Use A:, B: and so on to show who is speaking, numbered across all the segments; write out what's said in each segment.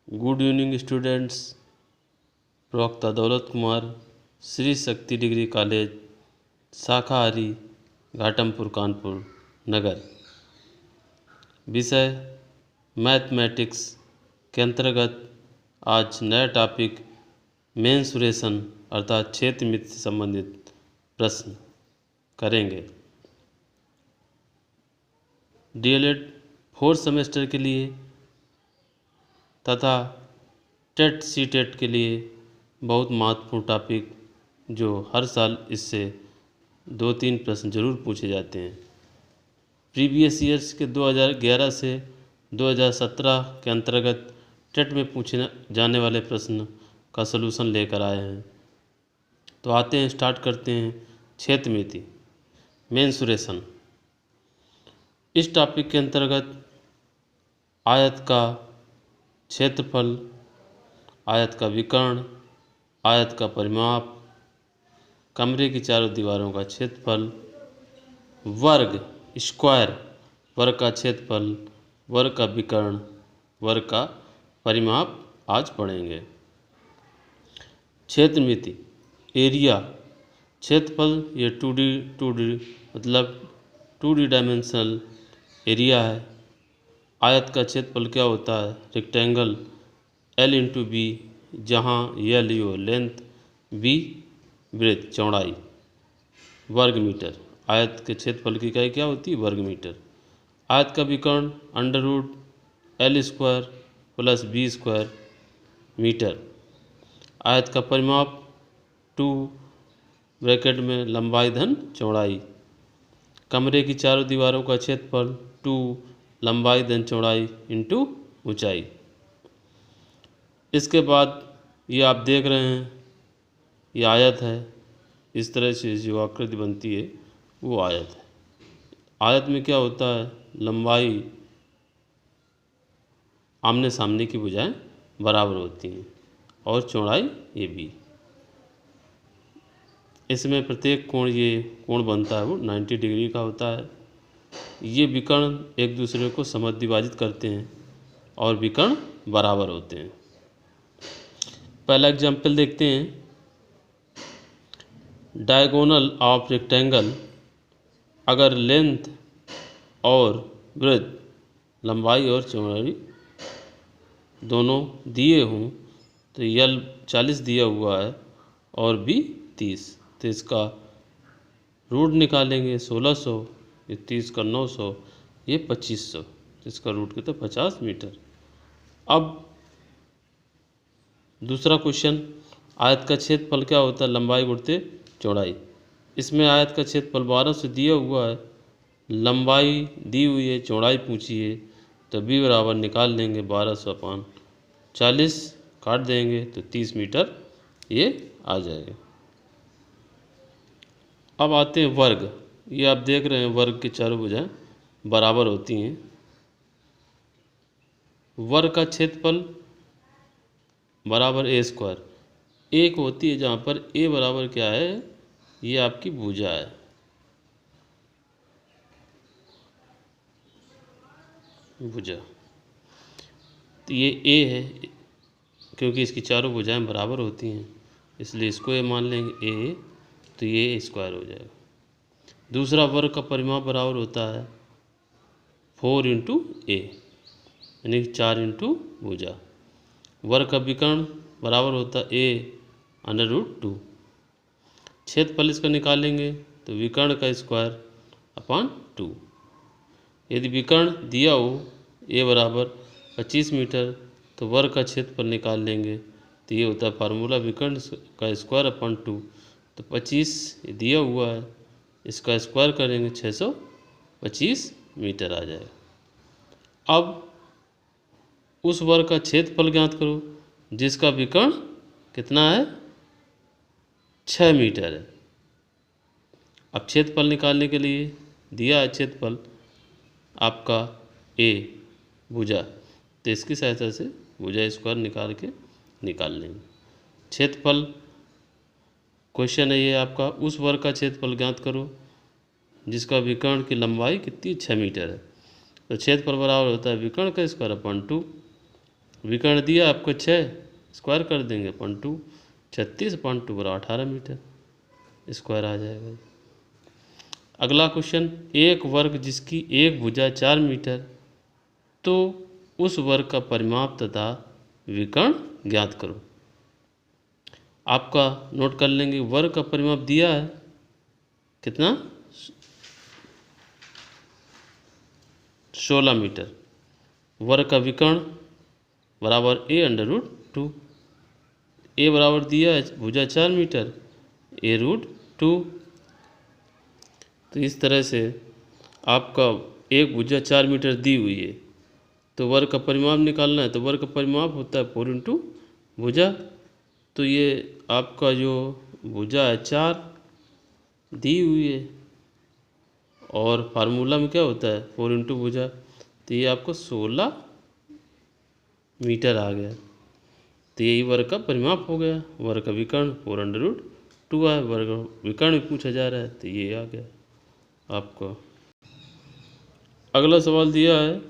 A: Good evening students. प्रवक्ता दौलत Kumar, Shri Shakti degree college, शाखा हरी, घाटमपुर, कानपुर नगर। विषय मैथमेटिक्स के अंतर्गत आज नया टॉपिक मेंसुरेशन अर्थात क्षेत्रमिति से संबंधित प्रश्न करेंगे। डीएलएड 4 सेमेस्टर के लिए तथा टेट सीटेट के लिए बहुत महत्वपूर्ण टॉपिक, जो हर साल इससे 2-3 प्रश्न जरूर पूछे जाते हैं। प्रीवियस ईयर्स के 2011 से 2017 के अंतर्गत टेट में पूछे जाने वाले प्रश्न का सलूशन लेकर आए हैं। तो आते हैं, स्टार्ट करते हैं। क्षेत्रमिति मेंसुरेशन। इस टॉपिक के अंतर्गत आयत का क्षेत्रफल, आयत का विकर्ण, आयत का परिमाप, कमरे की चारों दीवारों का क्षेत्रफल, वर्ग स्क्वायर, वर्ग का क्षेत्रफल, वर्ग का विकर्ण, वर्ग का परिमाप आज पढ़ेंगे। क्षेत्रमिति एरिया, क्षेत्रफल ये 2D मतलब 2D डायमेंशनल एरिया है। आयत का क्षेत्रफल क्या होता है? रेक्टेंगल L/B, जहाँ L यो लेंथ, B ब्रेथ चौड़ाई। वर्ग मीटर, आयत के क्षेत्रफल की इकाई क्या होती है? वर्ग मीटर। आयत का विकर्ण √L² + B² मीटर। आयत का परिमाप 2 ब्रैकेट में लंबाई धन चौड़ाई। कमरे की चारों दीवारों का क्षेत्रफल 2 लंबाई धन चौड़ाई इंटू ऊंचाई। इसके बाद ये आप देख रहे हैं, ये आयत है। इस तरह से जो आकृति बनती है वो आयत है। आयत में क्या होता है? लंबाई आमने सामने की बजाय बराबर होती हैं और चौड़ाई ये भी। इसमें प्रत्येक कोण, ये कोण बनता है वो 90 डिग्री का होता है। ये विकर्ण एक दूसरे को समद्विभाजित करते हैं और विकर्ण बराबर होते हैं। पहला एग्जाम्पल देखते हैं। डायगोनल ऑफ रेक्टेंगल, अगर लेंथ और ब्रेथ, लंबाई और चौड़ाई दोनों दिए हों, तो L 40 दिया हुआ है और B 30, तो इसका रूट निकालेंगे 1600, ये 30 का 900, ये 2500, तो इसका रूट कितना? 50 मीटर। अब दूसरा क्वेश्चन, आयत का क्षेत्रफल क्या होता है? लंबाई गुणित चौड़ाई। इसमें आयत का क्षेत्रफल 1200 दिया हुआ है, लंबाई दी हुई है, चौड़ाई पूछी है, तो B बराबर निकाल लेंगे 1200/40, काट देंगे तो 30 मीटर ये आ जाएगा। अब आते हैं वर्ग। ये आप देख रहे हैं, वर्ग की चारों भुजाएं बराबर होती हैं। वर्ग का क्षेत्रफल बराबर A²। एक होती है जहाँ पर A बराबर क्या है? ये आपकी भुजा है। भुजा, तो ये A है, क्योंकि इसकी चारों भुजाएं बराबर होती हैं इसलिए इसको A मान लेंगे A, तो ये A² हो जाएगा। दूसरा, वर्ग का परिमाप बराबर होता है 4 × A, यानी 4 × भुजा। वर्ग का विकर्ण बराबर होता है A√2। क्षेत्रफल इसका निकालेंगे तो विकर्ण का स्क्वायर/2। यदि विकर्ण दिया हो A बराबर 25 मीटर, तो वर्ग का क्षेत्रफल निकाल लेंगे तो ये होता है फार्मूला विकर्ण का स्क्वायर/2। तो 25 दिया हुआ है, इसका स्क्वायर करेंगे 625 मीटर आ जाएगा। अब उस वर्ग का क्षेत्रफल ज्ञात करो जिसका विकर्ण कितना है? 6 मीटर है। अब क्षेत्रफल निकालने के लिए दिया है क्षेत्रफल आपका A भुजा, तो इसकी सहायता से भुजा स्क्वायर निकाल लेंगे। क्षेत्रफल क्वेश्चन है ये आपका, उस वर्ग का क्षेत्रफल ज्ञात करो जिसका विकर्ण की लंबाई कितनी? 6 मीटर है। तो क्षेत्रफल बराबर होता है विकर्ण का स्क्वायर/2। विकर्ण दिया आपको 6, स्क्वायर कर देंगे 0.2, 36.2 बराबर 18 मीटर स्क्वायर आ जाएगा। अगला क्वेश्चन, एक वर्ग जिसकी एक भुजा 4 मीटर, तो उस वर्ग का परिमाप तथा विकर्ण ज्ञात करो। आपका नोट कर लेंगे, वर्ग का परिमाप दिया है कितना, 16 मीटर। वर्ग का विकर्ण बराबर a√2। ए बराबर दिया है भुजा 4 मीटर, a√2। तो इस तरह से आपका एक भुजा 4 मीटर दी हुई है, तो वर्ग का परिमाप निकालना है, तो वर्ग का परिमाप होता है 4 इंटू भुजा। तो ये आपका जो भुजा है 4 दी हुई है, और फार्मूला में क्या होता है 4 इंटू भुजा, तो ये आपको 16 मीटर आ गया। तो यही वर्ग का परिमाप हो गया। वर्ग का विकर्ण 4√2 है, वर्ग विकर्ण भी पूछा जा रहा है, तो ये आ गया आपको। अगला सवाल दिया है,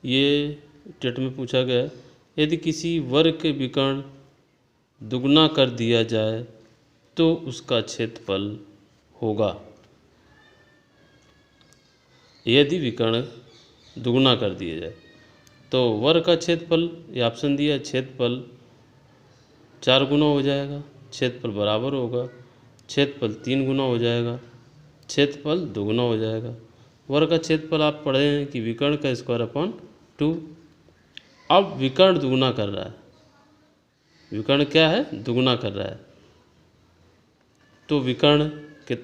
A: ये टेट में पूछा गया है, यदि किसी वर्ग के विकर्ण दुगना कर दिया जाए तो उसका क्षेत्रफल होगा। यदि विकर्ण दुगना कर दिया जाए तो वर्ग का क्षेत्रफल, ये ऑप्शन दिया है, क्षेत्रफल 4 गुना हो जाएगा, क्षेत्रफल बराबर होगा, क्षेत्रफल 3 गुना हो जाएगा, क्षेत्रफल 2 गुना हो जाएगा। वर्ग का क्षेत्रफल आप पढ़े हैं कि विकर्ण का स्क्वायर अपॉन 2। अब विकर्ण दुगुना कर रहा है, विकर्ण क्या है, दुगुना कर रहा है, तो विकर्ण के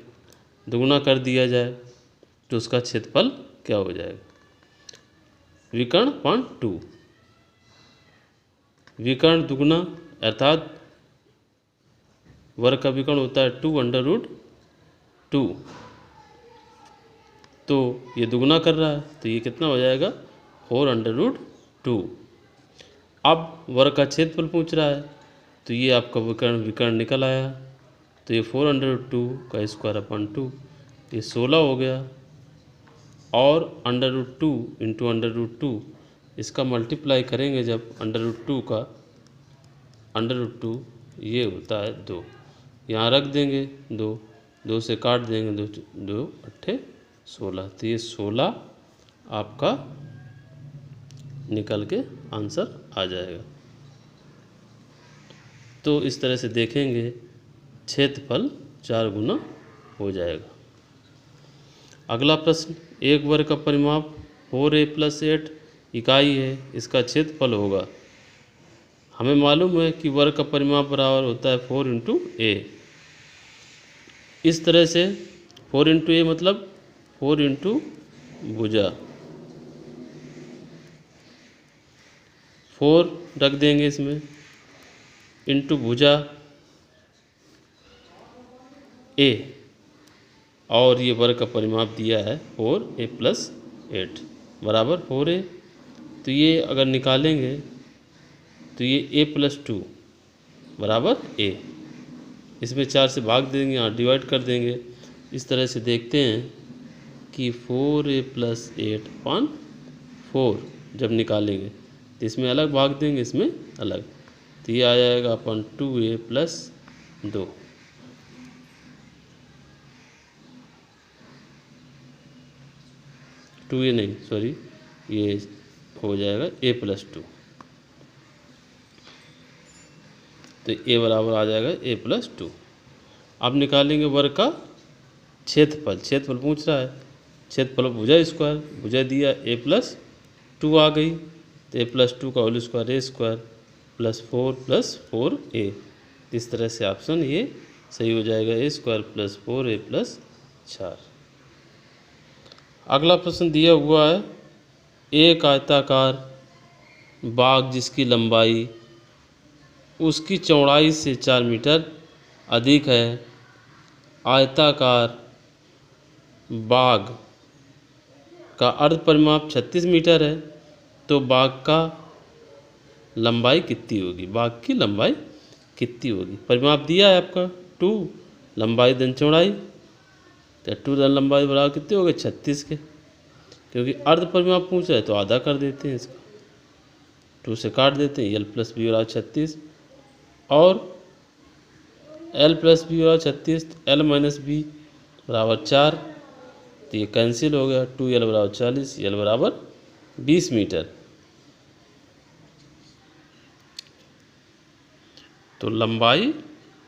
A: दुगुना कर दिया जाए तो उसका क्षेत्रफल क्या हो जाएगा, विकर्ण अपॉन 2। विकर्ण दुगुना अर्थात वर्ग का विकर्ण होता है 2√2, तो ये दुगुना कर रहा है, तो ये कितना हो जाएगा 4√2। अब वर्ग का क्षेत्रफल पूछ रहा है, तो ये आपका विकर्ण निकल आया, तो ये 4√2 का स्क्वायर अपॉन 2, ये 16 हो गया, और √2 इंटू √2 इसका मल्टीप्लाई करेंगे जब √2 का, √2 ये होता है 2, यहाँ रख देंगे 2 से काट देंगे, 2 8 16, तो ये 16 आपका निकल के आंसर आ जाएगा। तो इस तरह से देखेंगे क्षेत्रफल 4 गुना हो जाएगा। अगला प्रश्न, एक वर्ग का परिमाप 4a + 8 इकाई है, इसका क्षेत्रफल होगा। हमें मालूम है कि वर्ग का परिमाप बराबर होता है 4 इंटू a। इस तरह से 4 इंटू a मतलब 4 इंटू भुजा, 4 रख देंगे इसमें, इंटू भुजा a, और ये वर्ग का परिमाप दिया है 4a + 8 बराबर 4a। तो ये अगर निकालेंगे तो ये a + 2 बराबर a, इसमें 4 से भाग देंगे, यहाँ डिवाइड कर देंगे। इस तरह से देखते हैं कि 4a + 8 अपॉन 4 जब निकालेंगे तो इसमें अलग भाग देंगे, इसमें अलग, तो ये आ जाएगा अपन 2a + 2। ये हो जाएगा a + 2, तो a बराबर आ जाएगा a + 2। अब निकालेंगे वर्ग का क्षेत्रफल, क्षेत्रफल पूछ रहा है, क्षेत्रफल भुजा स्क्वायर, भुजा दिया a + 2 आ गई, तो a + 2 का whole square a square +4 + 4a। इस तरह से ऑप्शन ये सही हो जाएगा, a स्क्वायर + 4a + 4। अगला प्रश्न दिया हुआ है, एक आयताकार बाग जिसकी लंबाई उसकी चौड़ाई से 4 मीटर अधिक है। आयताकार बाग का अर्ध परिमाप 36 मीटर है, तो बाग का लंबाई कितनी होगी, बाग की लंबाई कितनी होगी। परिमाप दिया है आपका 2, लंबाई धन चौड़ाई, तो 2 धन लंबाई बराबर कितने हो गए 36 के, क्योंकि अर्ध परिमाप पूछा है तो आधा कर देते हैं इसका। 2 से काट देते हैं, एल प्लस बी बराबर 36 और एल प्लस बी बराबर 36, एल माइनस बी बराबर 4, तो ये कैंसिल हो गया। 2l बराबर 40, एल बराबर 20 मीटर। तो लंबाई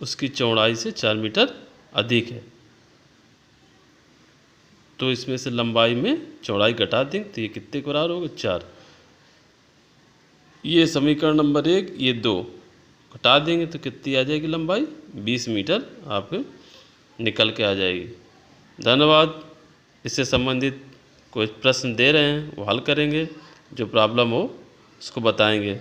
A: उसकी चौड़ाई से 4 मीटर अधिक है, तो इसमें से लंबाई में चौड़ाई घटा देंगे तो ये कितने के बराबर होगा? 4। ये समीकरण नंबर 1, ये 2 घटा देंगे तो कितनी आ जाएगी लंबाई? 20 मीटर आपके निकल के आ जाएगी। धन्यवाद। इससे संबंधित कोई प्रश्न दे रहे हैं वो हल करेंगे, जो प्रॉब्लम हो उसको बताएंगे।